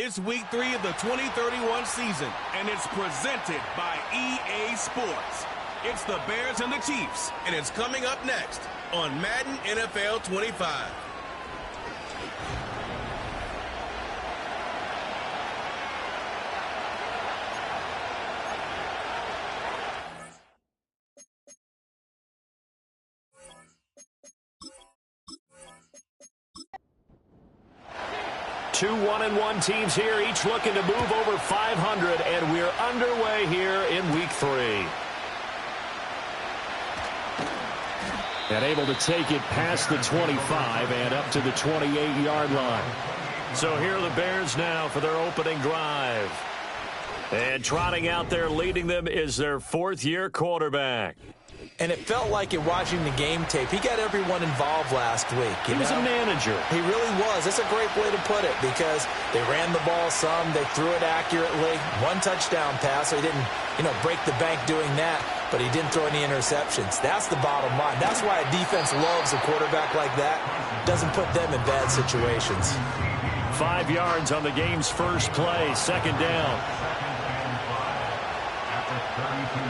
It's week 3 of the 2031 season, and it's presented by EA Sports. It's the Bears and the Chiefs, and it's coming up next on Madden NFL 25. Two 1-1 teams here, each looking to move over 500, and we're underway here in week 3. And able to take it past the 25 and up to the 28-yard line. So here are the Bears now for their opening drive. And trotting out there leading them is their fourth-year quarterback. And it felt like it watching the game tape. He got everyone involved last week. He was a manager. He really was. That's a great way to put it because they ran the ball some. They threw it accurately. One touchdown pass. So he didn't, break the bank doing that, but he didn't throw any interceptions. That's the bottom line. That's why a defense loves a quarterback like that. Doesn't put them in bad situations. 5 yards on the game's first play. Second down.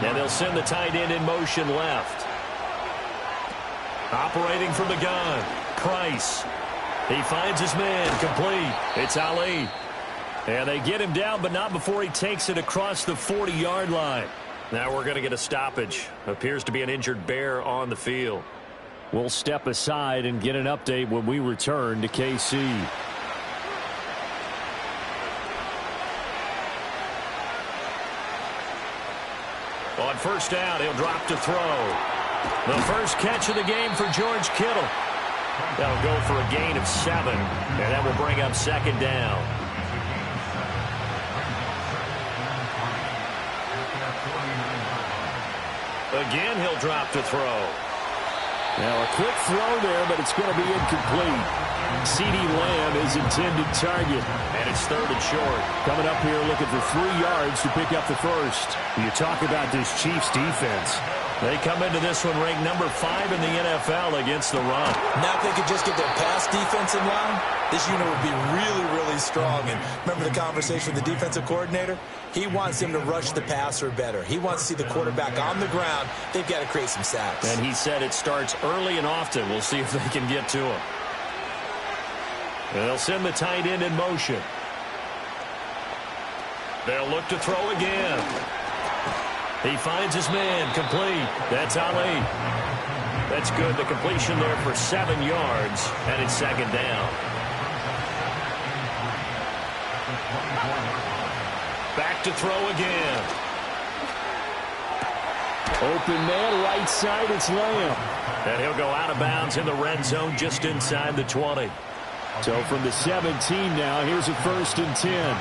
And they'll send the tight end in motion left. Operating from the gun, Price. He finds his man, complete. It's Ali. And they get him down, but not before he takes it across the 40-yard line. Now we're going to get a stoppage. Appears to be an injured Bear on the field. We'll step aside and get an update when we return to KC. On first down, he'll drop to throw. The first catch of the game for George Kittle. That'll go for a gain of 7, and that will bring up second down. Again, he'll drop to throw. Now a quick throw there, but it's going to be incomplete. CeeDee Lamb is intended target. And it's third and short. Coming up here looking for 3 yards to pick up the first. You talk about this Chiefs defense. They come into this one ranked number 5 in the NFL against the run. Now if they could just get their pass defense in line, this unit would be really, really strong. And remember the conversation with the defensive coordinator? He wants him to rush the passer better. He wants to see the quarterback on the ground. They've got to create some sacks. And he said it starts early and often. We'll see if they can get to him. And they'll send the tight end in motion. They'll look to throw again. He finds his man, complete. That's Ali. That's good. The completion there for 7 yards, and it's second down. Back to throw again. Open man, right side, it's Lamb. And he'll go out of bounds in the red zone just inside the 20. So from the 17 now, here's a 1st and 10.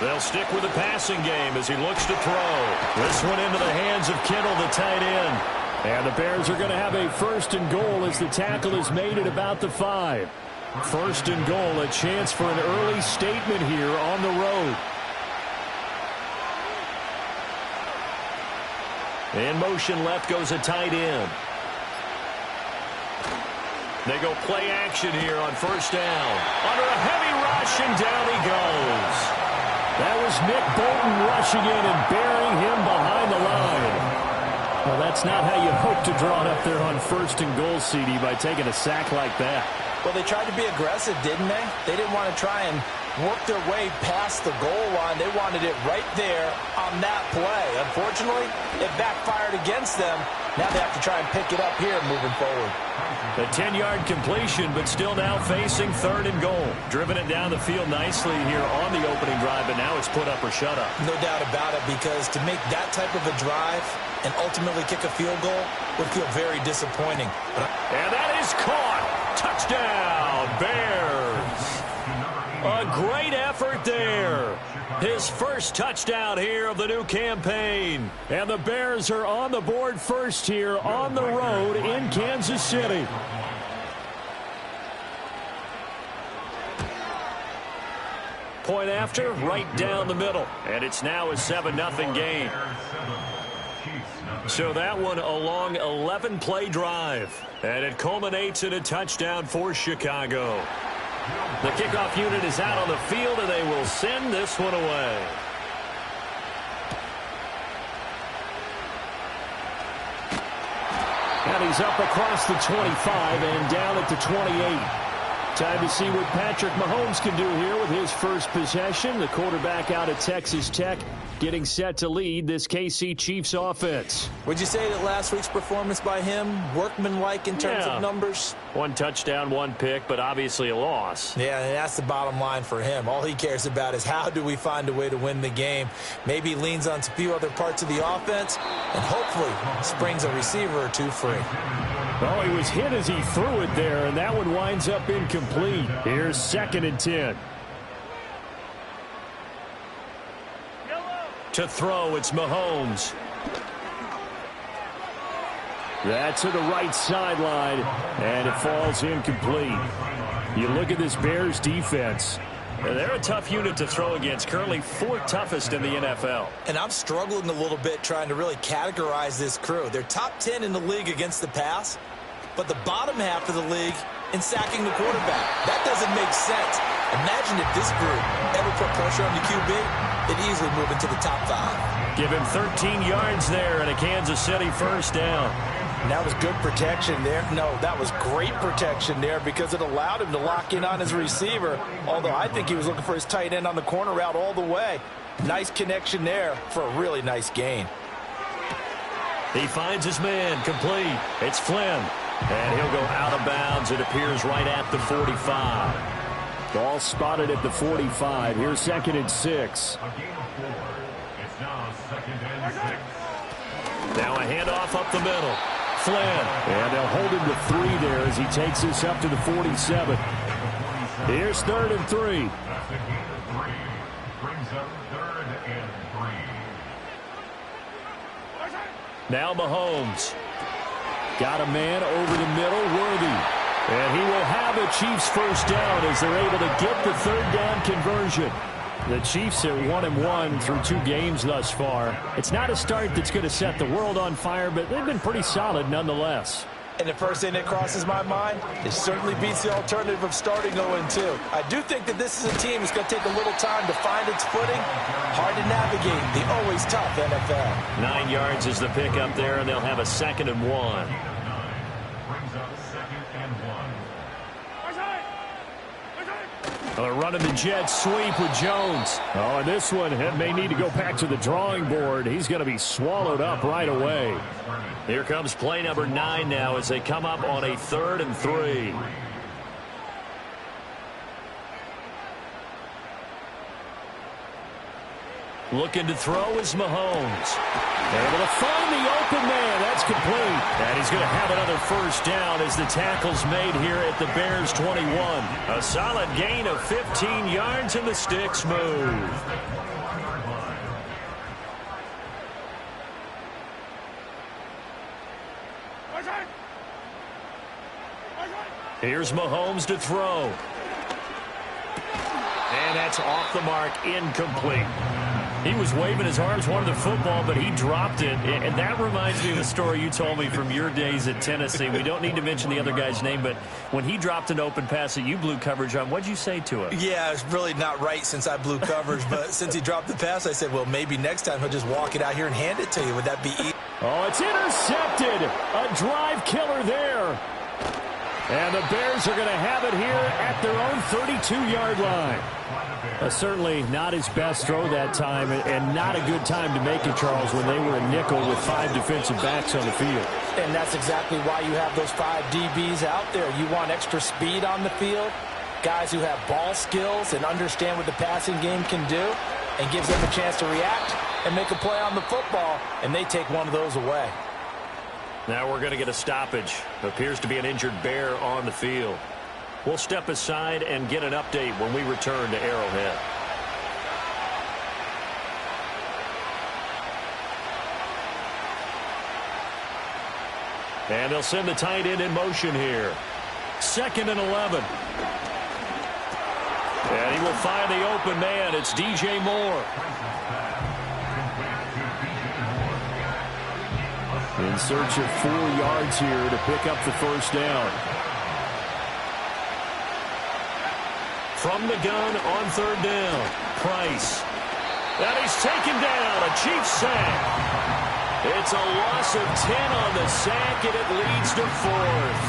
They'll stick with the passing game as he looks to throw. This one into the hands of Kittle, the tight end. And the Bears are going to have a 1st and goal as the tackle is made at about the 5. 1st and goal, a chance for an early statement here on the road. In motion left goes a tight end. They go play action here on first down. Under a heavy rush, and down he goes. That was Nick Bolton rushing in and burying him behind the line. Well, that's not how you hope to draw it up there on 1st and goal, CD, by taking a sack like that. Well, they tried to be aggressive, didn't they? They didn't want to try and work their way past the goal line. They wanted it right there on that play. Unfortunately, it backfired against them. Now they have to try and pick it up here moving forward. A 10-yard completion, but still now facing 3rd and goal. Driven it down the field nicely here on the opening drive, but now it's put up or shut up. No doubt about it, because to make that type of a drive and ultimately kick a field goal would feel very disappointing. And that is caught. Touchdown, Bears. A great effort there. His first touchdown here of the new campaign. And the Bears are on the board first here on the road in Kansas City. Point after, right down the middle. And it's now a 7-0 game. So that one a long 11-play drive. And it culminates in a touchdown for Chicago. The kickoff unit is out on the field, and they will send this one away. And he's up across the 25 and down at the 28. Time to see what Patrick Mahomes can do here with his first possession. The quarterback out of Texas Tech getting set to lead this KC Chiefs offense. Would you say that last week's performance by him, workmanlike in terms of numbers? 1 touchdown, 1 pick, but obviously a loss. Yeah, and that's the bottom line for him. All he cares about is how do we find a way to win the game. Maybe leans on a few other parts of the offense and hopefully springs a receiver or two free. Well, he was hit as he threw it there, and that one winds up incomplete. Here's 2nd and 10. To throw, it's Mahomes. That's to the right sideline, and it falls incomplete. You look at this Bears defense. They're a tough unit to throw against, currently 4th toughest in the NFL. And I'm struggling a little bit trying to really categorize this crew. They're top 10 in the league against the pass, but the bottom half of the league in sacking the quarterback. That doesn't make sense. Imagine if this group ever put pressure on the QB, they'd easily move into the top 5. Give him 13 yards there and a Kansas City first down. And that was good protection there. No, that was great protection there because it allowed him to lock in on his receiver, although I think he was looking for his tight end on the corner route all the way. Nice connection there for a really nice gain. He finds his man, complete. It's Flynn, and he'll go out of bounds. It appears right at the 45. Ball spotted at the 45. Here's 2nd and 6. Now a handoff up the middle. Flynn. And they'll hold him to 3 there as he takes this up to the 47. Here's 3rd and 3. Now Mahomes. Got a man over the middle, Worthy. And he will have a Chiefs first down as they're able to get the 3rd down conversion. The Chiefs are 1-1 through 2 games thus far. It's not a start that's going to set the world on fire, but they've been pretty solid nonetheless. And the first thing that crosses my mind, it certainly beats the alternative of starting 0-2. I do think that this is a team that's going to take a little time to find its footing. Hard to navigate the always tough NFL. 9 yards is the pickup there, and they'll have a 2nd and 1. They're running the jet sweep with Jones. Oh, and this one may need to go back to the drawing board. He's going to be swallowed up right away. Here comes play number 9 now as they come up on a 3rd and 3. Looking to throw is Mahomes. Able to find the open man. That's complete. And he's going to have another first down as the tackle's made here at the Bears 21. A solid gain of 15 yards and the sticks move. Here's Mahomes to throw. And that's off the mark, incomplete. He was waving his arms, wanted the football, but he dropped it. And that reminds me of the story you told me from your days at Tennessee. We don't need to mention the other guy's name, but when he dropped an open pass that you blew coverage on, what'd you say to him? Yeah, it's really not right since I blew coverage, but since he dropped the pass, I said, well, maybe next time he'll just walk it out here and hand it to you. Would that be easy? Oh, it's intercepted. A drive killer there. And the Bears are going to have it here at their own 32-yard line. Certainly not his best throw that time, and not a good time to make it, Charles, when they were a nickel with 5 defensive backs on the field. And that's exactly why you have those 5 DBs out there. You want extra speed on the field, guys who have ball skills and understand what the passing game can do, and gives them a chance to react and make a play on the football, and they take one of those away. Now we're going to get a stoppage. Appears to be an injured Bear on the field. We'll step aside and get an update when we return to Arrowhead. And they'll send the tight end in motion here. 2nd and 11. And he will find the open man. It's DJ Moore. In search of 4 yards here to pick up the first down. From the gun on third down, Price. And he's taken down, a Chiefs sack. It's a loss of 10 on the sack, and it leads to 4th.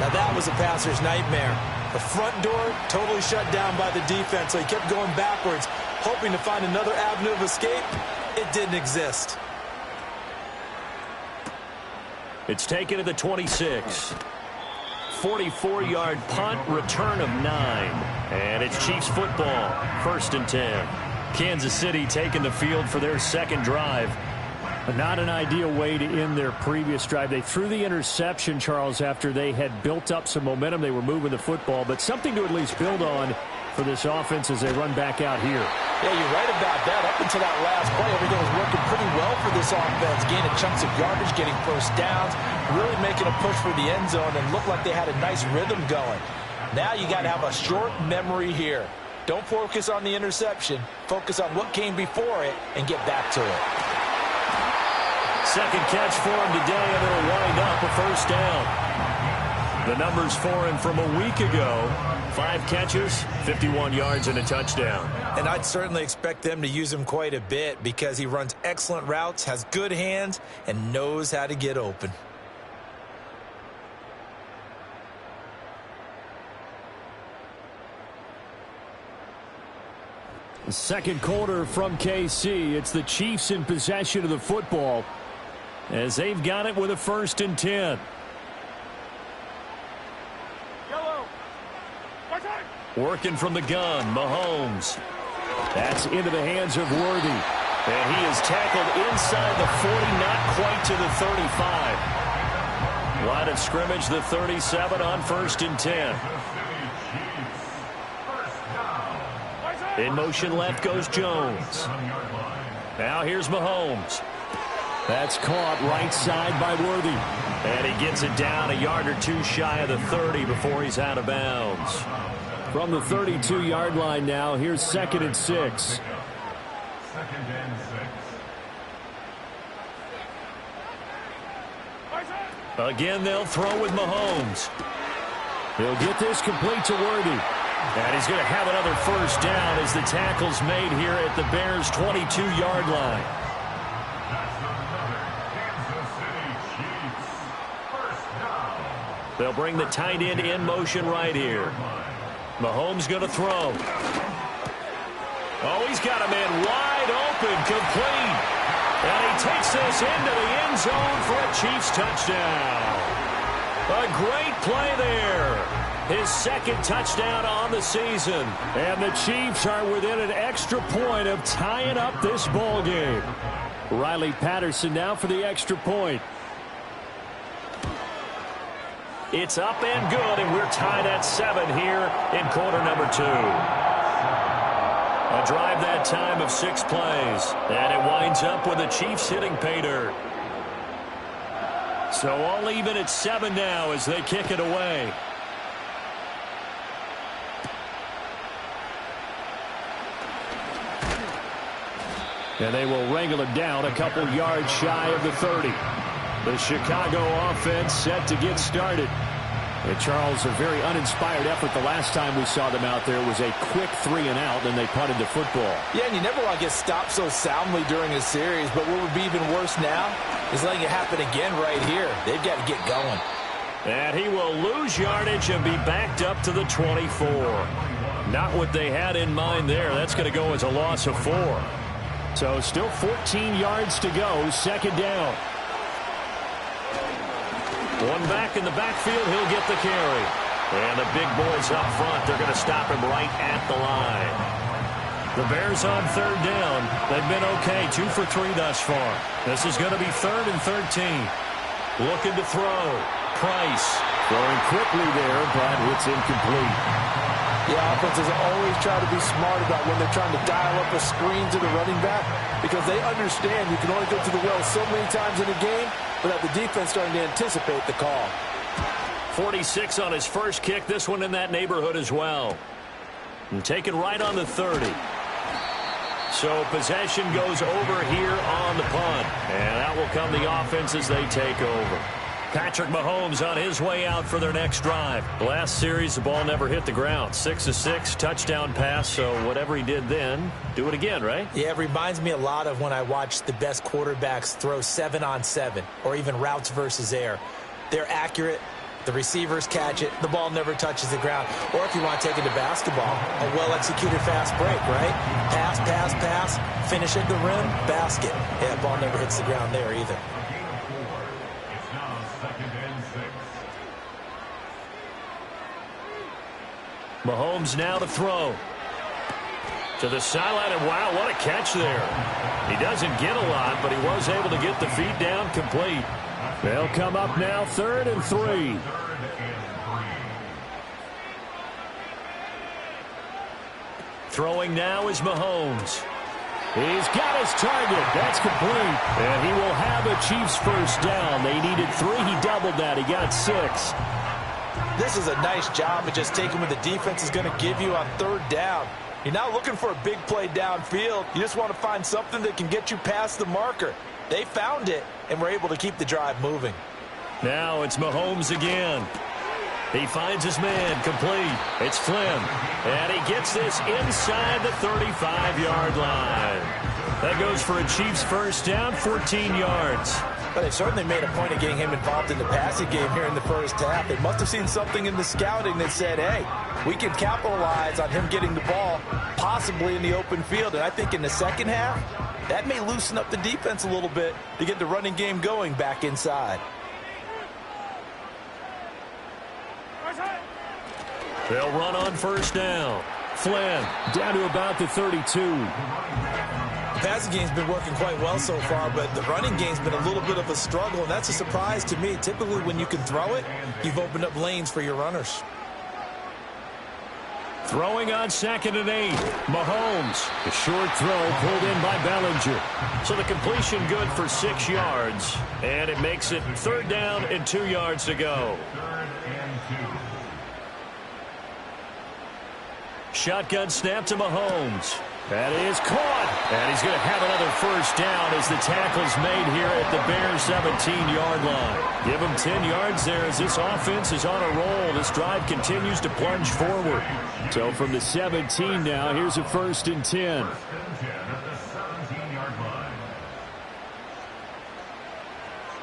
Now that was a passer's nightmare. The front door totally shut down by the defense, so he kept going backwards, hoping to find another avenue of escape. It didn't exist. It's taken to the 26. 44-yard punt, return of 9. And it's Chiefs football, 1st and 10. Kansas City taking the field for their second drive. Not an ideal way to end their previous drive. They threw the interception, Charles, after they had built up some momentum. They were moving the football, but something to at least build on for this offense as they run back out here. Yeah, you're right about that. Up until that last play, everything was working pretty well for this offense, gaining chunks of yardage, getting first downs, really making a push for the end zone, and looked like they had a nice rhythm going. Now you got to have a short memory here. Don't focus on the interception. Focus on what came before it and get back to it. Second catch for him today, and it'll wind up a first down. The numbers for him from a week ago: 5 catches, 51 yards, and a touchdown. And I'd certainly expect them to use him quite a bit because he runs excellent routes, has good hands, and knows how to get open. The second quarter from KC. It's the Chiefs in possession of the football as they've got it with a 1st and 10. Working from the gun, Mahomes. That's into the hands of Worthy. And he is tackled inside the 40, not quite to the 35. Line of scrimmage, the 37 on 1st and 10. In motion left goes Jones. Now here's Mahomes. That's caught right side by Worthy. And he gets it down a yard or two shy of the 30 before he's out of bounds. From the 32-yard line now, here's 2nd and 6. Again, they'll throw with Mahomes. He'll get this complete to Worthy. And he's going to have another first down as the tackle's made here at the Bears' 22-yard line. They'll bring the tight end in motion right here. Mahomes going to throw. Oh, he's got a man wide open, complete. And he takes this into the end zone for a Chiefs touchdown. A great play there. His second touchdown on the season. And the Chiefs are within an extra point of tying up this ball game. Riley Patterson now for the extra point. It's up and good, and we're tied at 7 here in quarter number 2. A drive that time of 6 plays, and it winds up with the Chiefs hitting pay dirt. So all even at 7 now as they kick it away. And they will wrangle it down a couple yards shy of the 30. The Chicago offense set to get started. And Charles, a very uninspired effort the last time we saw them out there was a quick 3 and out, and they punted the football. Yeah, and you never want to get stopped so soundly during a series, but what would be even worse now is letting it happen again right here. They've got to get going. And he will lose yardage and be backed up to the 24. Not what they had in mind there. That's going to go as a loss of 4. So still 14 yards to go, second down. One back in the backfield, he'll get the carry. And the big boys up front, they're going to stop him right at the line. The Bears on third down. They've been okay, 2 for 3 thus far. This is going to be 3rd and 13. Looking to throw. Price. Throwing quickly there, but it's incomplete. Yeah, offenses always try to be smart about when they're trying to dial up a screen to the running back because they understand you can only go to the well so many times in a game without the defense starting to anticipate the call. 46 on his first kick. This one in that neighborhood as well. And taken right on the 30. So possession goes over here on the punt. And out will come the offense as they take over. Patrick Mahomes on his way out for their next drive. Last series, the ball never hit the ground. 6 of 6, touchdown pass, so whatever he did then, do it again, right? Yeah, it reminds me a lot of when I watch the best quarterbacks throw 7-on-7 or even routes versus air. They're accurate. The receivers catch it. The ball never touches the ground. Or if you want to take it to basketball, a well-executed fast break, right? Pass, pass, pass, finish at the rim, basket. Yeah, the ball never hits the ground there either. Mahomes now to throw. To the sideline, and wow, what a catch there. He doesn't get a lot, but he was able to get the feet down complete. They'll come up now 3rd and 3. Throwing now is Mahomes. He's got his target. That's complete. And he will have a Chiefs first down. They needed 3. He doubled that. He got 6. This is a nice job of just taking what the defense is going to give you on 3rd down. You're not looking for a big play downfield. You just want to find something that can get you past the marker. They found it and were able to keep the drive moving. Now it's Mahomes again. He finds his man complete. It's Flynn. And he gets this inside the 35-yard line. That goes for a Chiefs first down, 14 yards. But they certainly made a point of getting him involved in the passing game here in the first half. They must have seen something in the scouting that said, hey, we can capitalize on him getting the ball possibly in the open field. And I think in the second half, that may loosen up the defense a little bit to get the running game going back inside. They'll run on first down. Flynn Down to about the 32. The passing game's been working quite well so far, but the running game's been a little bit of a struggle, and that's a surprise to me. Typically, when you can throw it, you've opened up lanes for your runners. throwing on 2nd and 8. Mahomes. A short throw pulled in by Bellinger. So the completion good for 6 yards, and it makes it 3rd down and 2 yards to go. Shotgun snap to Mahomes. That is caught. And he's going to have another first down as the tackle's made here at the Bears' 17-yard line. Give him 10 yards there as this offense is on a roll. This drive continues to plunge forward. So from the 17 now, here's a 1st and 10.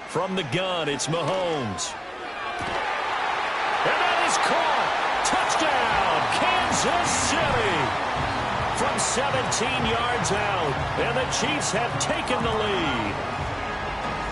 From the gun, it's Mahomes. And that is caught. Touchdown, Kansas City. From 17 yards out, and the Chiefs have taken the lead.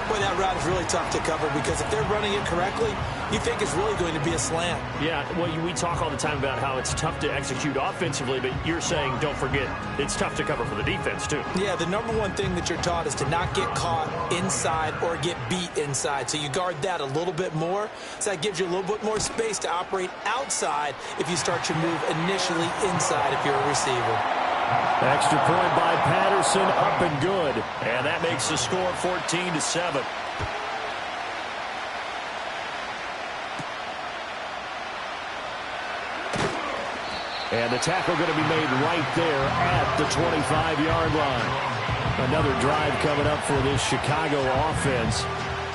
Boy, that route is really tough to cover because if they're running it correctly, you think it's really going to be a slant. Yeah, well, we talk all the time about how it's tough to execute offensively, but you're saying, don't forget, it's tough to cover for the defense, too. Yeah, the number one thing that you're taught is to not get caught inside or get beat inside. So you guard that a little bit more. So that gives you a little bit more space to operate outside if you start your move initially inside if you're a receiver. Extra point by Patterson, up and good. And that makes the score 14-7. And the tackle going to be made right there at the 25-yard line. Another drive coming up for this Chicago offense.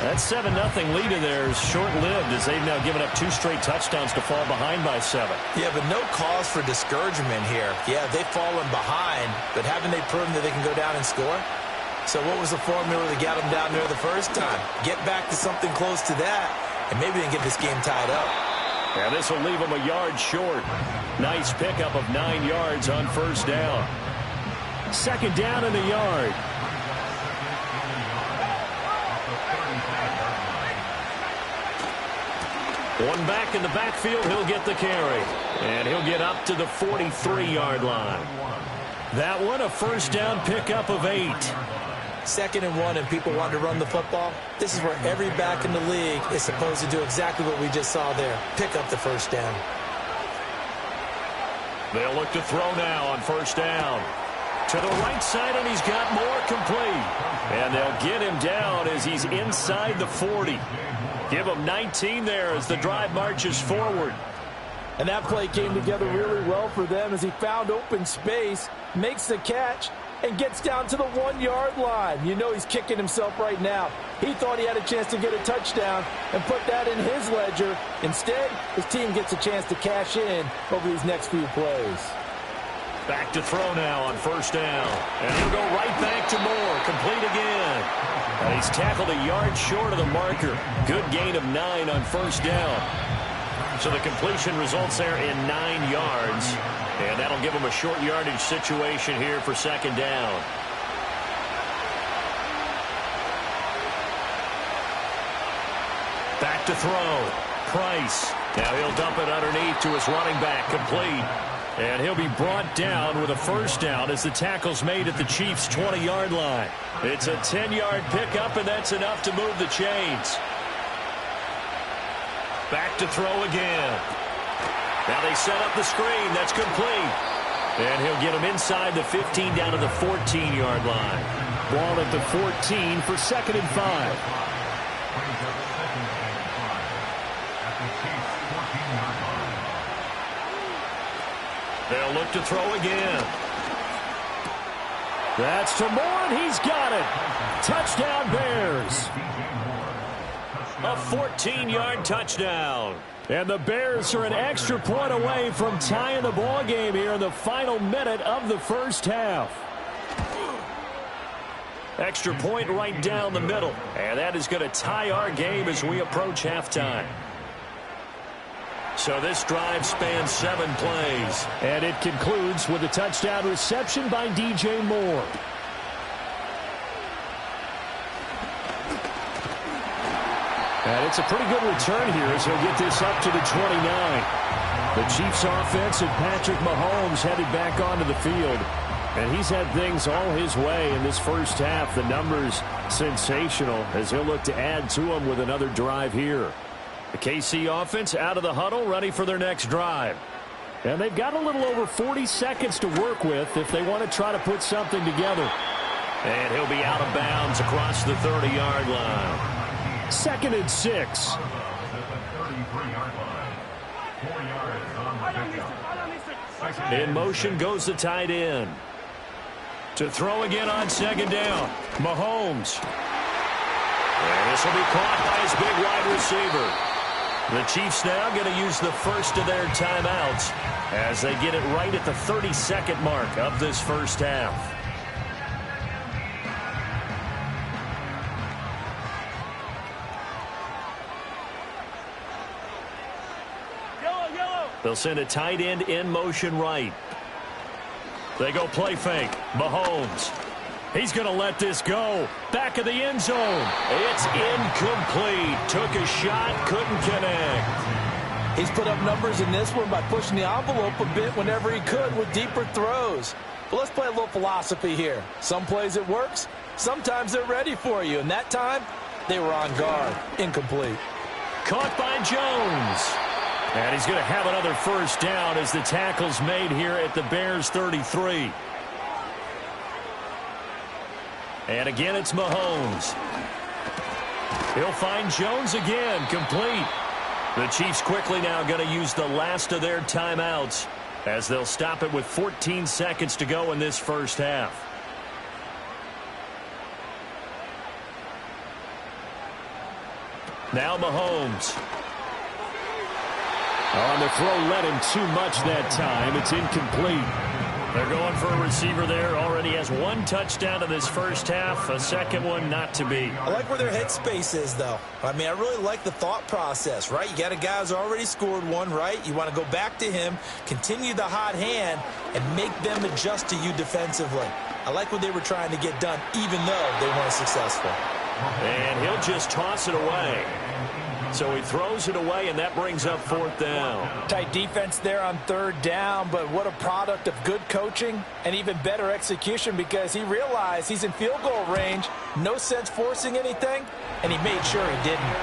That 7-0 lead in there is short-lived as they've now given up 2 straight touchdowns to fall behind by 7. Yeah, but no cause for discouragement here. Yeah, they've fallen behind, but haven't they proven that they can go down and score? So what was the formula that got them down there the first time? Get back to something close to that, and maybe they can get this game tied up. And this will leave them a yard short. Nice pickup of 9 yards on first down. 2nd down in the yard. One back in the backfield, he'll get the carry. And he'll get up to the 43-yard line. That one, a first down pickup of 8. 2nd and 1, and people want to run the football. This is where every back in the league is supposed to do exactly what we just saw there. Pick up the first down. They'll look to throw now on first down. To the right side, and he's got more complete. And they'll get him down as he's inside the 40. Give him 19 there as the drive marches forward. And that play came together really well for them as he found open space, makes the catch, and gets down to the 1-yard line. You know he's kicking himself right now. He thought he had a chance to get a touchdown and put that in his ledger. Instead, his team gets a chance to cash in over these next few plays. Back to throw now on first down. And he'll go right back to Moore. Complete again. And he's tackled a yard short of the marker. Good gain of 9 on first down. So the completion results there in 9 yards. And that'll give him a short yardage situation here for second down. Back to throw. Price. Now he'll dump it underneath to his running back. Complete. And he'll be brought down with a first down as the tackle's made at the Chiefs' 20-yard line. It's a 10-yard pickup, and that's enough to move the chains. Back to throw again. Now they set up the screen. That's complete. And he'll get him inside the 15 down to the 14-yard line. Ball at the 14 for 2nd and 5. They'll look to throw again. That's to Moore, and he's got it. Touchdown, Bears. A 14-yard touchdown. And the Bears are an extra point away from tying the ball game here in the final minute of the first half. Extra point right down the middle. And that is going to tie our game as we approach halftime. So this drive spans 7 plays. And it concludes with a touchdown reception by DJ Moore. And it's a pretty good return here as he'll get this up to the 29. The Chiefs offense and Patrick Mahomes headed back onto the field. And he's had things all his way in this first half. The numbers sensational as he'll look to add to them with another drive here. The KC offense out of the huddle, ready for their next drive. And they've got a little over 40 seconds to work with if they want to try to put something together. And he'll be out of bounds across the 30-yard line. 2nd and 6. In motion goes the tight end. To throw again on 2nd down. Mahomes. And this will be caught by his big wide receiver. The Chiefs now going to use the first of their timeouts as they get it right at the 30-second mark of this first half. They'll send a tight end in motion right. They go play fake. Mahomes. He's going to let this go. Back of the end zone. It's incomplete. Took a shot, couldn't connect. He's put up numbers in this one by pushing the envelope a bit whenever he could with deeper throws. But let's play a little philosophy here. Some plays it works. Sometimes they're ready for you. And that time, they were on guard. Incomplete. Caught by Jones. And he's going to have another first down as the tackle's made here at the Bears 33. And again, it's Mahomes. He'll find Jones again, complete. The Chiefs quickly now going to use the last of their timeouts as they'll stop it with 14 seconds to go in this first half. Now Mahomes. On the throw, led him too much that time. It's incomplete. They're going for a receiver there. Already has 1 touchdown in this first half. A second one not to be. I like where their headspace is, though. I mean, I really like the thought process, right? You got a guy who's already scored one, right? You want to go back to him, continue the hot hand, and make them adjust to you defensively. I like what they were trying to get done, even though they weren't successful. And he'll just toss it away. So he throws it away, and that brings up 4th down. Tight defense there on 3rd down, but what a product of good coaching and even better execution because he realized he's in field goal range, no sense forcing anything, and he made sure he didn't.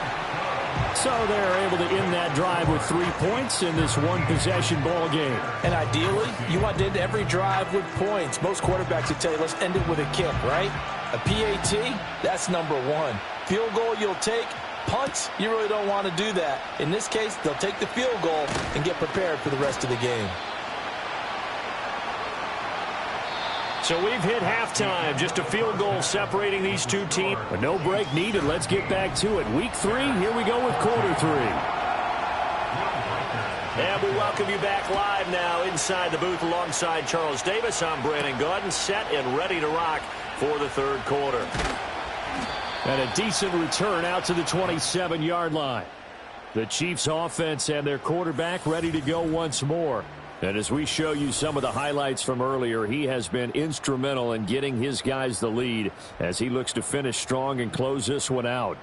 So they're able to end that drive with 3 points in this one-possession ball game. And ideally, you want to end every drive with points. Most quarterbacks would tell you, let's end it with a kick, right? A PAT, that's number 1. Field goal you'll take. Punts, you really don't want to do that. In this case, they'll take the field goal and get prepared for the rest of the game. So we've hit halftime. Just a field goal separating these two teams. But no break needed. Let's get back to it. Week 3, here we go with quarter 3. And we welcome you back live now inside the booth alongside Charles Davis. I'm Brandon Gaudin, set and ready to rock for the third quarter. And a decent return out to the 27-yard line. The Chiefs offense and their quarterback ready to go once more. And as we show you some of the highlights from earlier, he has been instrumental in getting his guys the lead as he looks to finish strong and close this one out.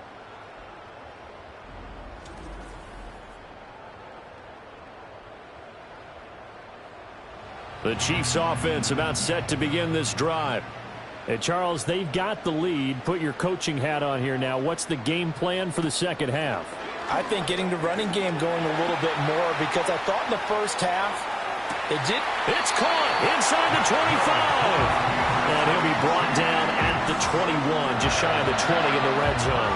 The Chiefs offense about set to begin this drive. Hey, Charles, they've got the lead. Put your coaching hat on here now. What's the game plan for the second half? I think getting the running game going a little bit more, because I thought in the first half they did. It's caught inside the 25. And he'll be brought down at the 21, just shy of the 20 in the red zone.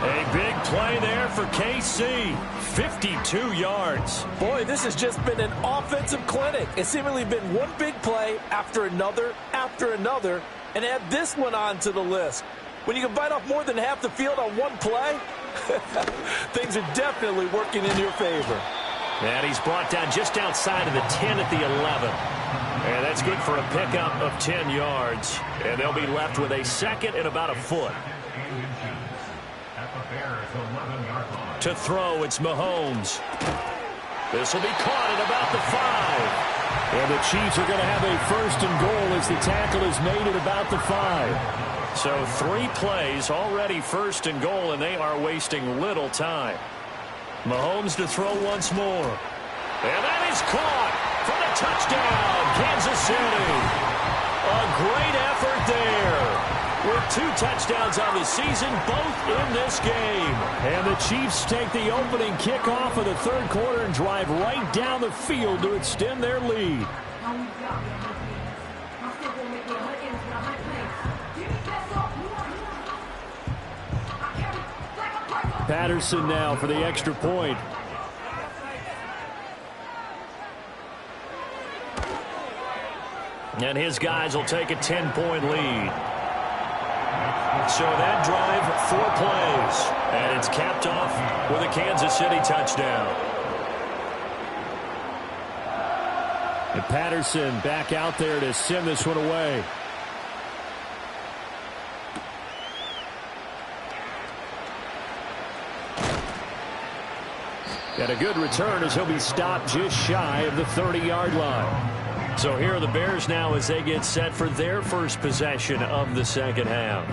A big play there for KC. 52 yards. Boy, this has just been an offensive clinic. It's seemingly been one big play after another, and add this one on to the list. When you can bite off more than half the field on one play, things are definitely working in your favor. And he's brought down just outside of the 10 at the 11. And that's good for a pickup of 10 yards. And they'll be left with a second and about a foot. To throw, it's Mahomes. This will be caught at about the 5. And the Chiefs are going to have a first and goal as the tackle is made at about the 5. So 3 plays already first and goal, and they are wasting little time. Mahomes to throw once more. And that is caught for the touchdown, Kansas City. A great effort there. With 2 touchdowns on the season, both in this game. And the Chiefs take the opening kickoff of the third quarter and drive right down the field to extend their lead. Patterson now for the extra point. And his guys will take a 10-point lead. So that drive, 4 plays. And it's capped off with a Kansas City touchdown. And Patterson back out there to send this one away. And a good return as he'll be stopped just shy of the 30-yard line. So here are the Bears now as they get set for their first possession of the second half.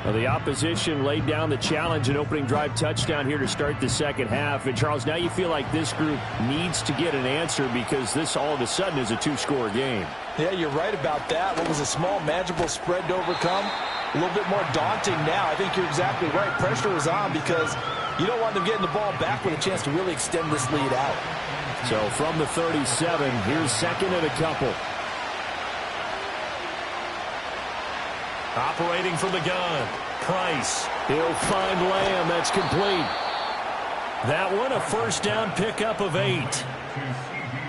Well, the opposition laid down the challenge, an opening drive touchdown here to start the second half. And, Charles, now you feel like this group needs to get an answer because this all of a sudden is a 2-score game. Yeah, you're right about that. What was a small, manageable spread to overcome, a little bit more daunting now. I think you're exactly right. Pressure is on because you don't want them getting the ball back with a chance to really extend this lead out. So from the 37, here's second and a couple. Operating from the gun, Price. He'll find Lamb. That's complete. That one, a first down pickup of 8.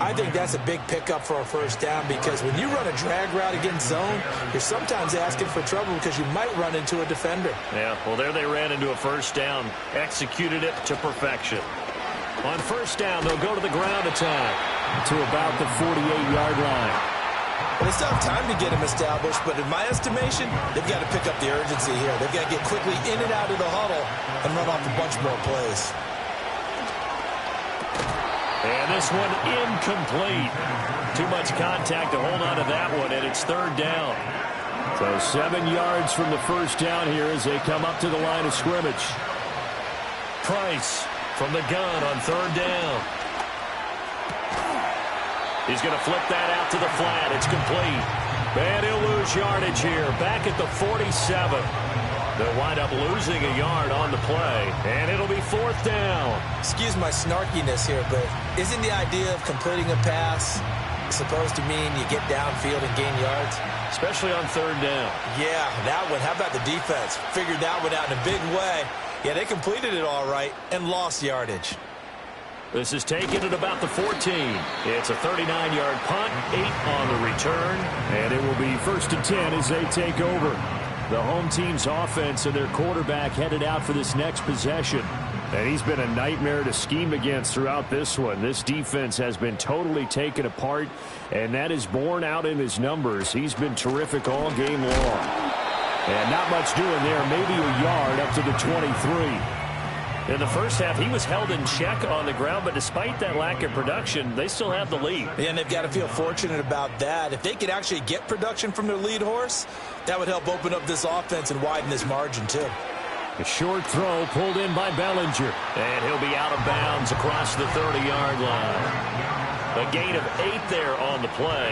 I think that's a big pickup for a first down because when you run a drag route against zone, you're sometimes asking for trouble because you might run into a defender. Yeah, well, there they ran into a first down. Executed it to perfection. On first down, they'll go to the ground attack. To about the 48-yard line. Well, they still have time to get him established, but in my estimation, they've got to pick up the urgency here. They've got to get quickly in and out of the huddle and run off a bunch more plays. And this one incomplete. Too much contact to hold on to that one, and it's third down. So 7 yards from the first down here as they come up to the line of scrimmage. Price from the gun on third down. He's going to flip that out to the flat. It's complete. And he'll lose yardage here. Back at the 47. They'll wind up losing a yard on the play. And it'll be fourth down. Excuse my snarkiness here, but isn't the idea of completing a pass supposed to mean you get downfield and gain yards? Especially on third down. Yeah, that one. How about the defense? Figured that one out in a big way. Yeah, they completed it all right and lost yardage. This is taken at about the 14. It's a 39-yard punt, 8 on the return. And it will be 1st and 10 as they take over. The home team's offense and their quarterback headed out for this next possession. And he's been a nightmare to scheme against throughout this one. This defense has been totally taken apart, and that is borne out in his numbers. He's been terrific all game long. And not much doing there, maybe a yard up to the 23. In the first half, he was held in check on the ground, but despite that lack of production, they still have the lead. And they've got to feel fortunate about that. If they could actually get production from their lead horse, that would help open up this offense and widen this margin, too. A short throw pulled in by Bellinger. And he'll be out of bounds across the 30-yard line. A gain of 8 there on the play.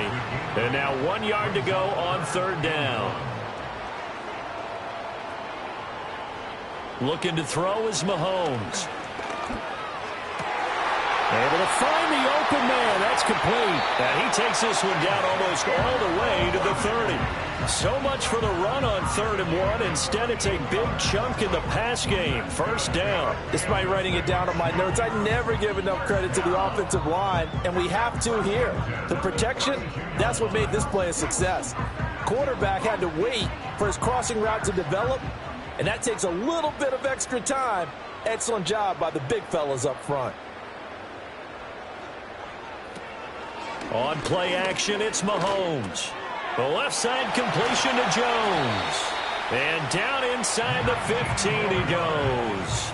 And now 1 yard to go on 3rd down. Looking to throw is Mahomes. Able to find the open man. That's complete. And he takes this one down almost all the way to the 30. So much for the run on 3rd and 1. Instead, it's a big chunk in the pass game. 1st down. Despite writing it down on my notes, I never give enough credit to the offensive line, and we have to here. The protection, that's what made this play a success. Quarterback had to wait for his crossing route to develop, and that takes a little bit of extra time. Excellent job by the big fellas up front. On play action, it's Mahomes. The left side completion to Jones. And down inside the 15 he goes.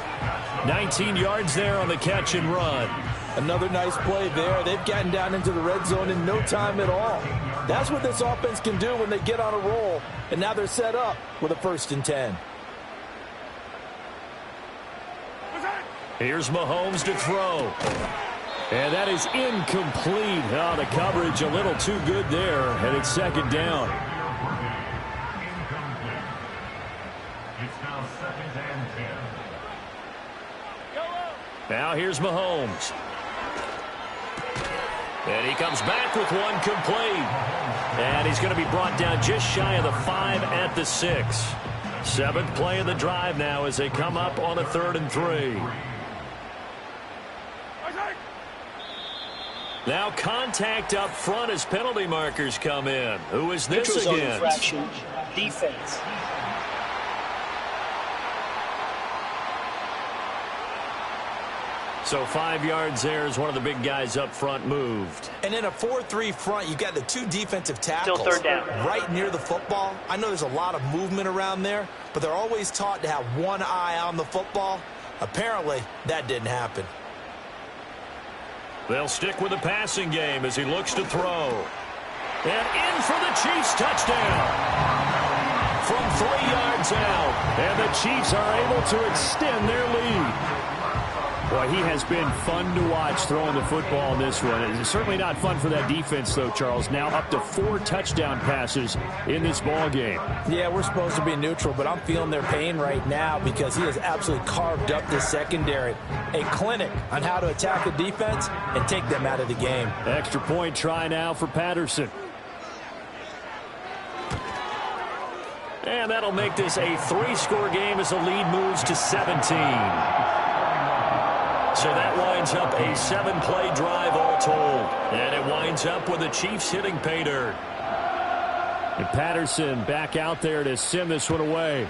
19 yards there on the catch and run. Another nice play there. They've gotten down into the red zone in no time at all. That's what this offense can do when they get on a roll. And now they're set up with a 1st and 10. Here's Mahomes to throw. And that is incomplete. Oh, the coverage a little too good there, and it's 2nd down. Now here's Mahomes. And he comes back with one complete. And he's going to be brought down just shy of the 5 at the 6. 7th play of the drive now as they come up on a 3rd and 3. Now contact up front as penalty markers come in. Who is this Neutral zone again? infraction, defense. So 5 yards there as one of the big guys up front moved. And in a 4-3 front, you've got the 2 defensive tackles Still 3rd down. right near the football. I know there's a lot of movement around there, but they're always taught to have one eye on the football. Apparently, that didn't happen. They'll stick with the passing game as he looks to throw. And in for the Chiefs touchdown. From 3 yards out. And the Chiefs are able to extend their lead. Boy, he has been fun to watch throwing the football in this one. It's certainly not fun for that defense, though, Charles. Now up to 4 touchdown passes in this ball game. Yeah, we're supposed to be neutral, but I'm feeling their pain right now because he has absolutely carved up this secondary. A clinic on how to attack a defense and take them out of the game. Extra point try now for Patterson. And that'll make this a 3-score game as the lead moves to 17. So that winds up a 7-play drive all told. And it winds up with the Chiefs hitting pay dirt. And Patterson back out there to send this one away.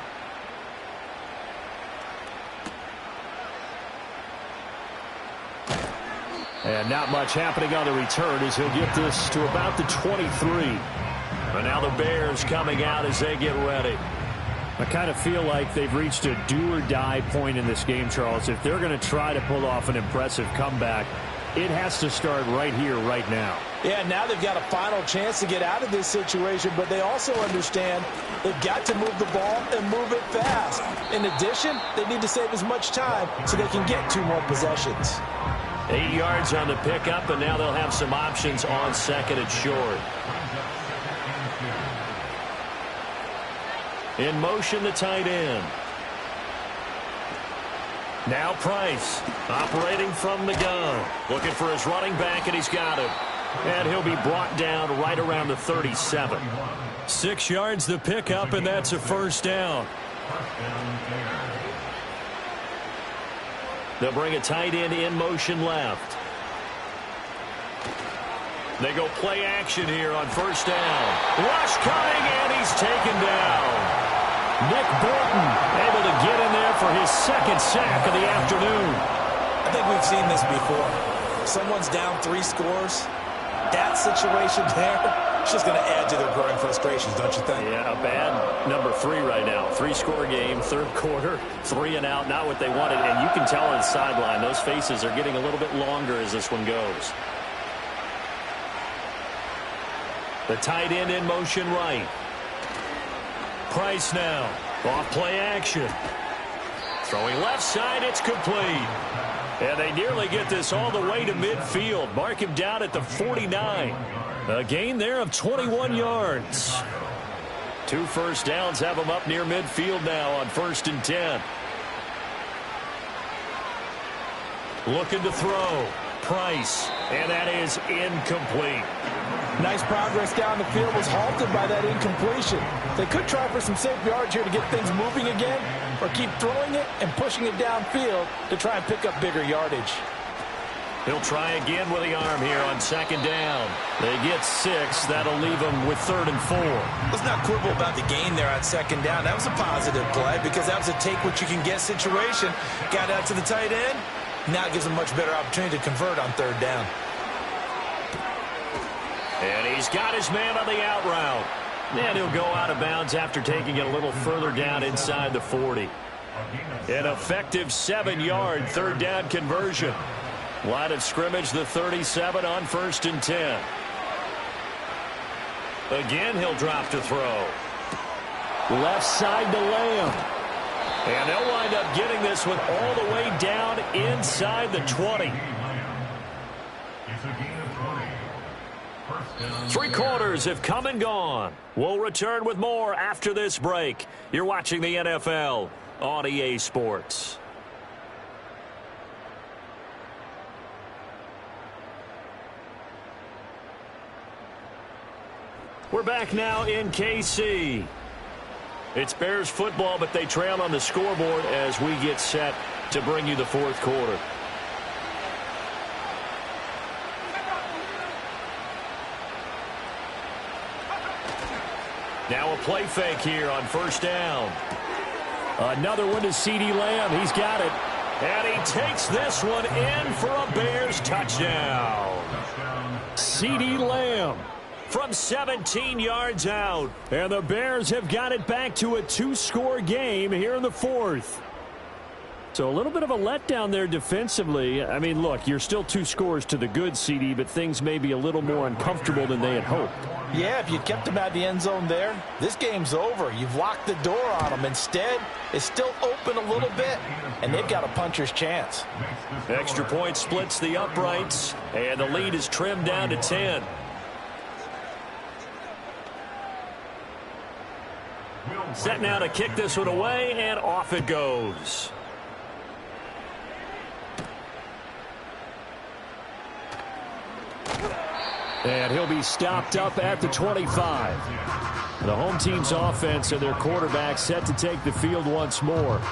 And not much happening on the return as he'll get this to about the 23. And now the Bears coming out as they get ready. I kind of feel like they've reached a do-or-die point in this game, Charles. If they're going to try to pull off an impressive comeback, it has to start right here, right now. Yeah, now they've got a final chance to get out of this situation, but they also understand they've got to move the ball and move it fast. In addition, they need to save as much time so they can get 2 more possessions. 8 yards on the pickup, and now they'll have some options on 2nd and short. In motion, the tight end. Now Price, operating from the gun. Looking for his running back, and he's got him. And he'll be brought down right around the 37. 6 yards the pickup, and that's a 1st down. They'll bring a tight end in motion left. They go play action here on first down. Rush coming, and he's taken down. Nick Bolton able to get in there for his second sack of the afternoon. I think we've seen this before. Someone's down 3 scores. That situation there, it's just going to add to their growing frustrations, don't you think? Yeah, a bad number 3 right now. 3-score game, third quarter, 3 and out, not what they wanted. And you can tell on the sideline, those faces are getting a little bit longer as this one goes. The tight end in motion right. Price now. Off play action. Throwing left side, it's complete. And they nearly get this all the way to midfield. Mark him down at the 49. A gain there of 21 yards. 2 first downs have them up near midfield now on 1st and 10. Looking to throw. Price. And that is incomplete. Nice progress down the field, was halted by that incompletion. They could try for some safe yards here to get things moving again, or keep throwing it and pushing it downfield to try and pick up bigger yardage. He'll try again with the arm here on 2nd down. They get 6. That'll leave them with 3rd and 4. Let's not quibble about the gain there on 2nd down. That was a positive play because that was a take-what-you-can-get situation. Got out to the tight end. Now it gives them a much better opportunity to convert on 3rd down. And he's got his man on the out route. And he'll go out of bounds after taking it a little further down inside the 40. An effective 7-yard 3rd down conversion. Line of scrimmage, the 37 on 1st and 10. Again, he'll drop to throw. Left side to Lamb. And they'll wind up getting this one all the way down inside the 20. 3 quarters have come and gone. We'll return with more after this break. You're watching the NFL on EA Sports. We're back now in KC. It's Bears football, but they trail on the scoreboard as we get set to bring you the 4th quarter. Now a play fake here on 1st down. Another one to CeeDee Lamb. He's got it. And he takes this one in for a Bears touchdown. CeeDee Lamb from 17 yards out. And the Bears have got it back to a 2-score game here in the 4th. So a little bit of a letdown there defensively. I mean, look, you're still 2 scores to the good, CD, but things may be a little more uncomfortable than they had hoped. Yeah, if you kept them out of the end zone there, this game's over. You've locked the door on them. Instead, it's still open a little bit, and they've got a puncher's chance. Extra point splits the uprights, and the lead is trimmed down to 10. Set now to kick this one away, and off it goes. And he'll be stopped up at the 25. The home team's offense and their quarterback set to take the field once more.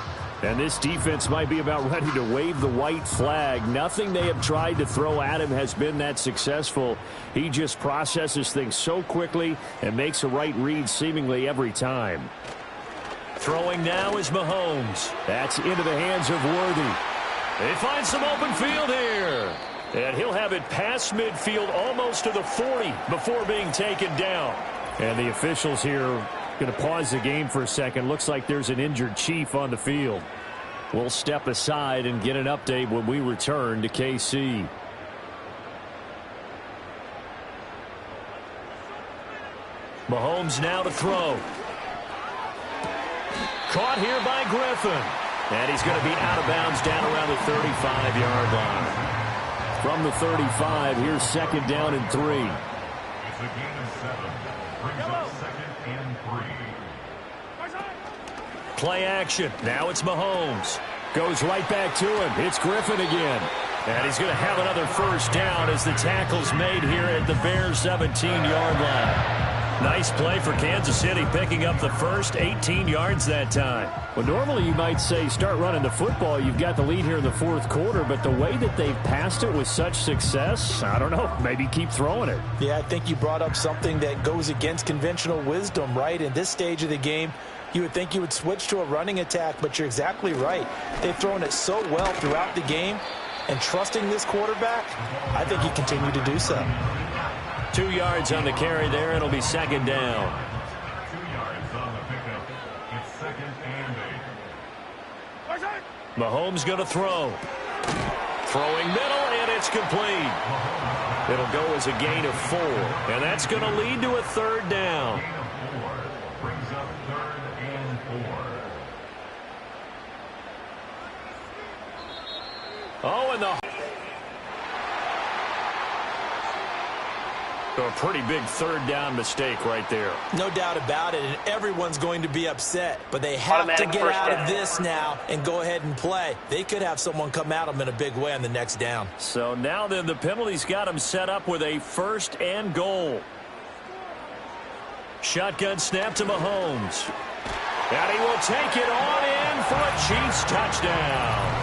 And this defense might be about ready to wave the white flag. Nothing they have tried to throw at him has been that successful. He just processes things so quickly and makes a right read seemingly every time. Throwing now is Mahomes. That's into the hands of Worthy. They find some open field here. And he'll have it past midfield almost to the 40 before being taken down. And the officials here are going to pause the game for a second. Looks like there's an injured Chief on the field. We'll step aside and get an update when we return to KC. Mahomes now to throw. Caught here by Griffin. And he's going to be out of bounds down around the 35-yard line. From the 35, here's 2nd down and 3. It's a gain of 7. Brings up 2nd and 3. Play action. Now it's Mahomes. Goes right back to him. It's Griffin again. And he's going to have another first down as the tackle's made here at the Bears' 17-yard line. Nice play for Kansas City, picking up the first 18 yards that time. Well, normally you might say start running the football. You've got the lead here in the fourth quarter, but the way that they've passed it with such success, I don't know, maybe keep throwing it. Yeah, I think you brought up something that goes against conventional wisdom, right? In this stage of the game, you would think you would switch to a running attack, but you're exactly right. They've thrown it so well throughout the game, and trusting this quarterback, I think he continued to do so. 2 yards on the carry there. It'll be second down. 2 yards on the pickup. It's second and 8. Mahomes going to throw. Throwing middle, and it's complete. It'll go as a gain of 4, and that's going to lead to a third down. Gain of 4 brings up third and 4. Oh, and a pretty big third down mistake right there. No doubt about it, and everyone's going to be upset. But they have Automatic to get first out down. of this now and go ahead and play. They could have someone come at them in a big way on the next down. So now then the penalty's got him set up with a first and goal. Shotgun snap to Mahomes. And he will take it on in for a Chiefs touchdown.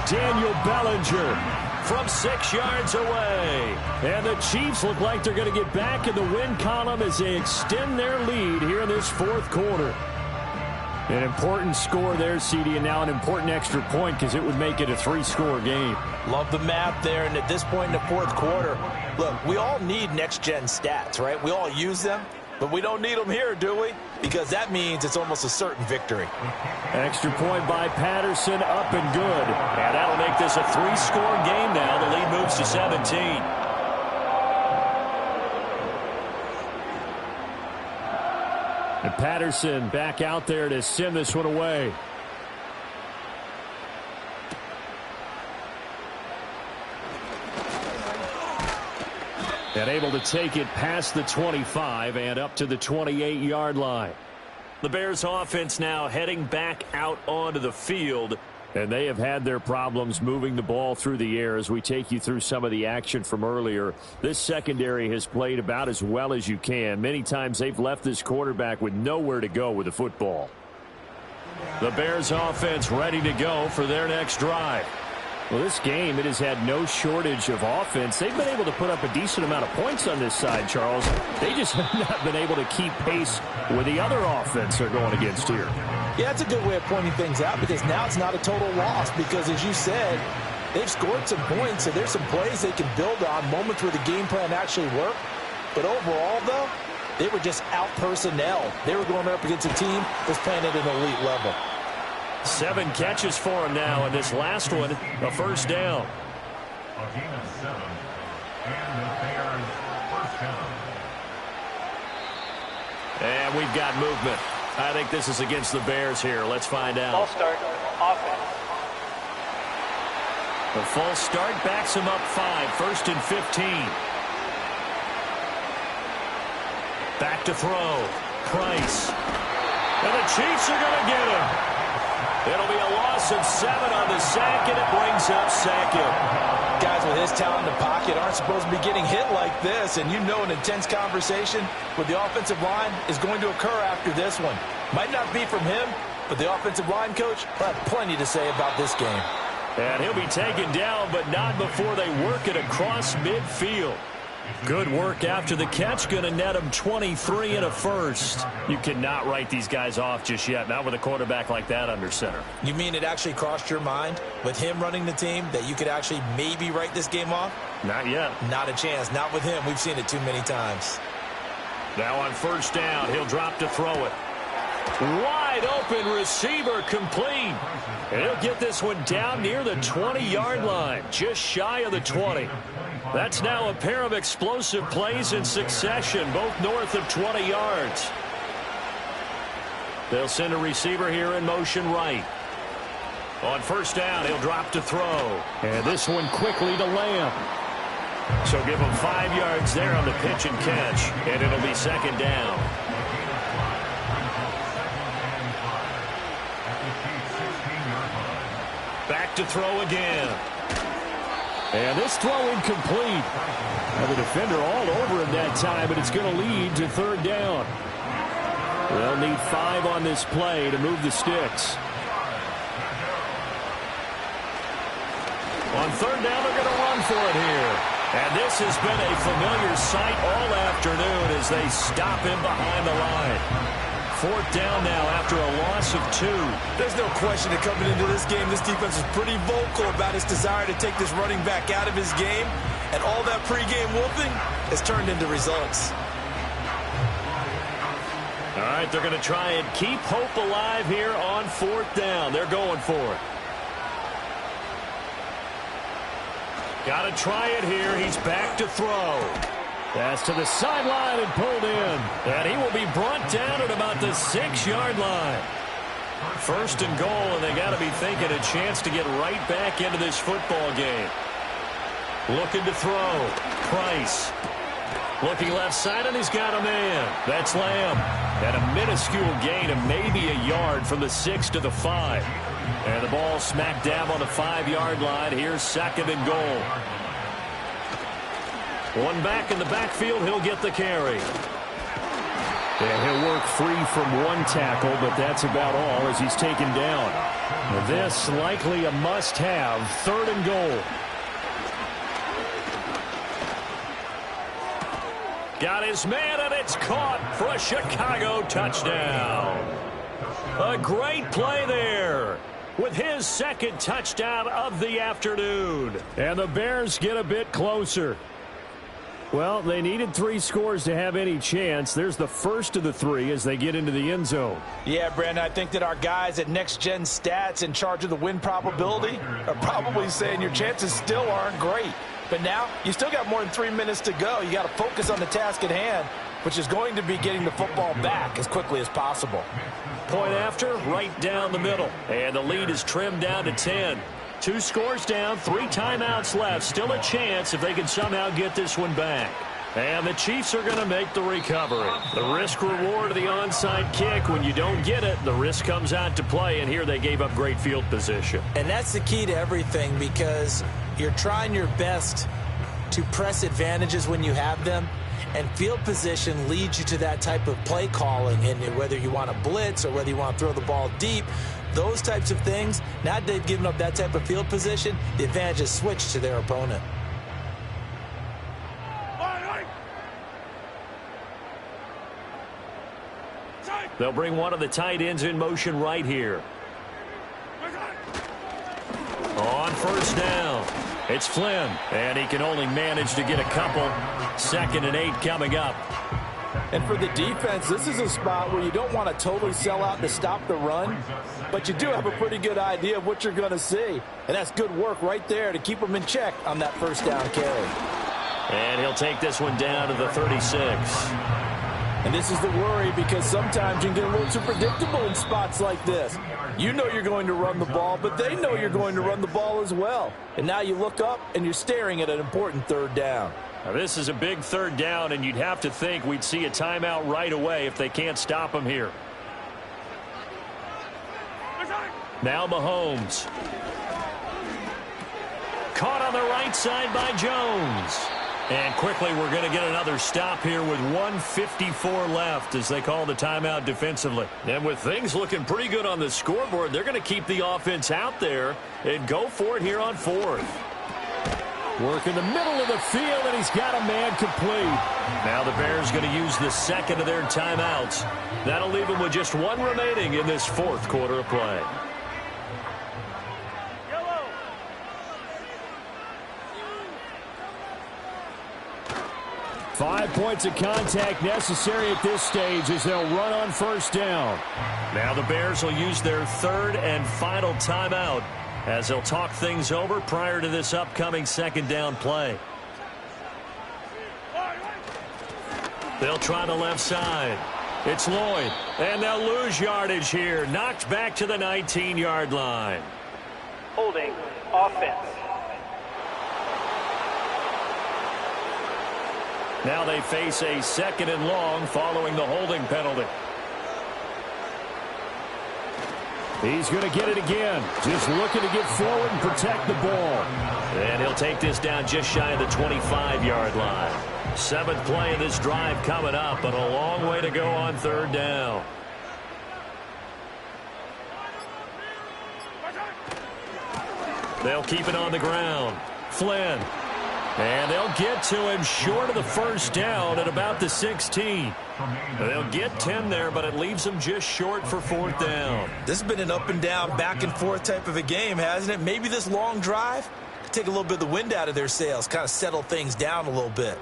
Daniel Bellinger from 6 yards away. And the Chiefs look like they're going to get back in the win column as they extend their lead here in this fourth quarter. An important score there, CD, and now an important extra point because it would make it a 3-score game. Love the map there, and at this point in the fourth quarter, look, we all need next-gen stats, right? We all use them, but we don't need them here, do we? Because that means it's almost a certain victory. Extra point by Patterson, up and good. And that'll make this a 3-score game now. The lead moves to 17. And Patterson back out there to send this one away. And able to take it past the 25 and up to the 28-yard line. The Bears offense now heading back out onto the field. And they have had their problems moving the ball through the air as we take you through some of the action from earlier. This secondary has played about as well as you can. Many times they've left this quarterback with nowhere to go with the football. The Bears offense ready to go for their next drive. Well, this game, it has had no shortage of offense. They've been able to put up a decent amount of points on this side, Charles. They just have not been able to keep pace with the other offense they're going against here. Yeah, it's a good way of pointing things out because now it's not a total loss because, as you said, they've scored some points, so there's some plays they can build on, moments where the game plan actually worked. But overall, though, they were just out-personnel. They were going up against a team that's playing at an elite level. 7 catches for him now, and this last one, a first down. A gain of 7, and the Bears first down. And we've got movement. I think this is against the Bears here. Let's find out. False start, offense. The false start backs him up 5, first and 15. Back to throw. Price. And the Chiefs are going to get him. It'll be a loss of 7 on the sack, and it brings up 2nd. Guys with his talent in the pocket aren't supposed to be getting hit like this, and you know an intense conversation with the offensive line is going to occur after this one. Might not be from him, but the offensive line coach will have plenty to say about this game. And he'll be taken down, but not before they work it across midfield. Good work after the catch, going to net him 23 and a first. You cannot write these guys off just yet, not with a quarterback like that under center. You mean it actually crossed your mind with him running the team that you could actually maybe write this game off? Not yet. Not a chance. Not with him. We've seen it too many times. Now on first down, he'll drop to throw it. Wide open receiver complete. And he'll get this one down near the 20-yard line, just shy of the 20. That's now a pair of explosive plays in succession, both north of 20 yards. They'll send a receiver here in motion right. On first down, he'll drop to throw. And this one quickly to Lamb. So give him 5 yards there on the pitch and catch, and it'll be second down. Back to throw again. And this throw incomplete. The defender all over him that time, but it's going to lead to third down. They'll need 5 on this play to move the sticks. On third down, they're going to run for it here. And this has been a familiar sight all afternoon as they stop him behind the line. Fourth down now after a loss of 2. There's no question that coming into this game, this defense is pretty vocal about its desire to take this running back out of his game. And all that pregame wolfing has turned into results. All right, they're going to try and keep hope alive here on fourth down. They're going for it. Got to try it here. He's back to throw. Pass to the sideline and pulled in. And he will be brought down at about the 6-yard line. First and goal, and they got to be thinking a chance to get right back into this football game. Looking to throw. Price. Looking left side, and he's got a man. That's Lamb. At a minuscule gain of maybe a yard from the 6 to the 5. And the ball smack dab on the 5-yard line. Here's second and goal. One back in the backfield. He'll get the carry. Yeah, he'll work free from one tackle, but that's about all as he's taken down. This likely a must-have. Third and goal. Got his man, and it's caught for a Chicago touchdown. A great play there with his second touchdown of the afternoon. And the Bears get a bit closer. Well, they needed 3 scores to have any chance. There's the first of the 3 as they get into the end zone. Yeah, Brandon, I think that our guys at Next Gen Stats in charge of the win probability are probably saying your chances still aren't great. But now you still got more than 3 minutes to go. You got to focus on the task at hand, which is going to be getting the football back as quickly as possible. Point after, right down the middle. And the lead is trimmed down to 10. 2 scores down, 3 timeouts left. Still a chance if they can somehow get this one back. And the Chiefs are going to make the recovery. The risk-reward of the onside kick. When you don't get it, the risk comes out to play. And here they gave up great field position. And that's the key to everything, because you're trying your best to press advantages when you have them. And field position leads you to that type of play calling. And whether you want to blitz or whether you want to throw the ball deep, those types of things, now that they've given up that type of field position, the advantage is switched to their opponent. They'll bring one of the tight ends in motion right here. On first down, it's Flynn, and he can only manage to get a couple. 2nd and 8 coming up. And for the defense, this is a spot where you don't want to totally sell out to stop the run, but you do have a pretty good idea of what you're going to see. And that's good work right there to keep them in check on that first down carry. And he'll take this one down to the 36. And this is the worry, because sometimes you can get a little too predictable in spots like this. You know you're going to run the ball, but they know you're going to run the ball as well. And now you look up and you're staring at an important third down. Now this is a big third down, and you'd have to think we'd see a timeout right away if they can't stop him here. Now Mahomes. Caught on the right side by Jones. And quickly we're going to get another stop here with 1:54 left as they call the timeout defensively. And with things looking pretty good on the scoreboard, they're going to keep the offense out there and go for it here on 4th. Work in the middle of the field, and he's got a man complete. Now the Bears going to use the second of their timeouts. That'll leave them with just 1 remaining in this 4th quarter of play. Five points of contact necessary at this stage as they'll run on first down. Now the Bears will use their 3rd and final timeout as they'll talk things over prior to this upcoming 2nd down play. They'll try the left side. It's Lloyd, and they'll lose yardage here. Knocked back to the 19-yard line. Holding offense. Now they face a 2nd and long following the holding penalty. He's going to get it again. Just looking to get forward and protect the ball. And he'll take this down just shy of the 25-yard line. 7th play of this drive coming up, but a long way to go on 3rd down. They'll keep it on the ground. Flynn. And they'll get to him short of the 1st down at about the 16. They'll get 10 there, but it leaves them just short for 4th down. This has been an up and down, back and forth type of a game, hasn't it? Maybe this long drive could take a little bit of the wind out of their sails, kind of settle things down a little bit.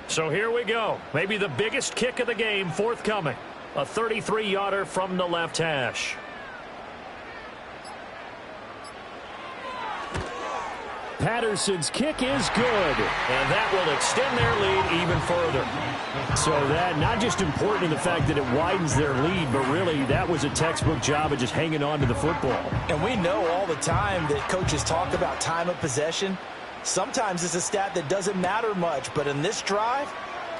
So here we go. Maybe the biggest kick of the game forthcoming. A 33-yarder from the left hash. Patterson's kick is good. And that will extend their lead even further. So that not just important in the fact that it widens their lead, but really that was a textbook job of just hanging on to the football. And we know all the time that coaches talk about time of possession. Sometimes it's a stat that doesn't matter much, but in this drive,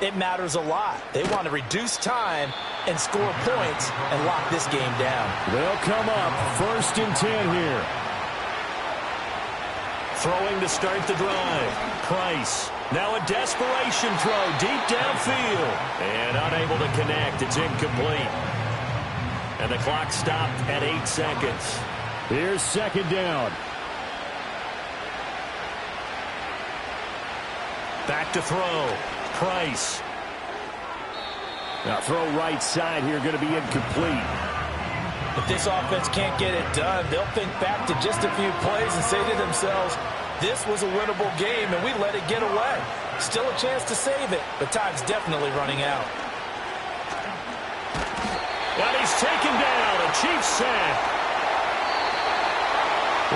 it matters a lot. They want to reduce time and score points and lock this game down. They'll come up 1st and 10 here. Throwing to start the drive. Price. Now a desperation throw deep downfield. And unable to connect. It's incomplete. And the clock stopped at 8 seconds. Here's 2nd down. Back to throw. Price. Now throw right side here, going to be incomplete. If this offense can't get it done, they'll think back to just a few plays and say to themselves, this was a winnable game and we let it get away. Still a chance to save it, but time's definitely running out. And he's taken down. A Chiefs sack.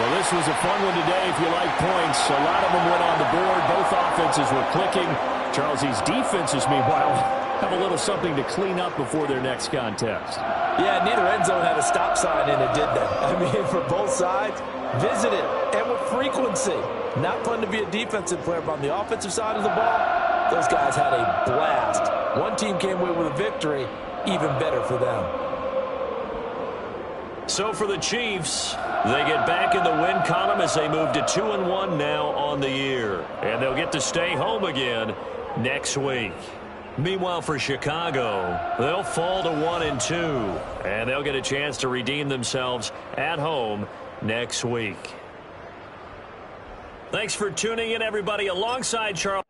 Well, this was a fun one today if you like points. A lot of them went on the board. Both offenses were clicking. Charles, these defenses, meanwhile, have a little something to clean up before their next contest. Yeah, neither end zone had a stop sign in it, did they? I mean, for both sides, visit it, and with frequency. Not fun to be a defensive player, but on the offensive side of the ball, those guys had a blast. One team came away with a victory, even better for them. So for the Chiefs, they get back in the win column as they move to 2-1 now on the year. And they'll get to stay home again next week. Meanwhile, for Chicago, they'll fall to 1-2, and they'll get a chance to redeem themselves at home next week. Thanks for tuning in, everybody, alongside Charles.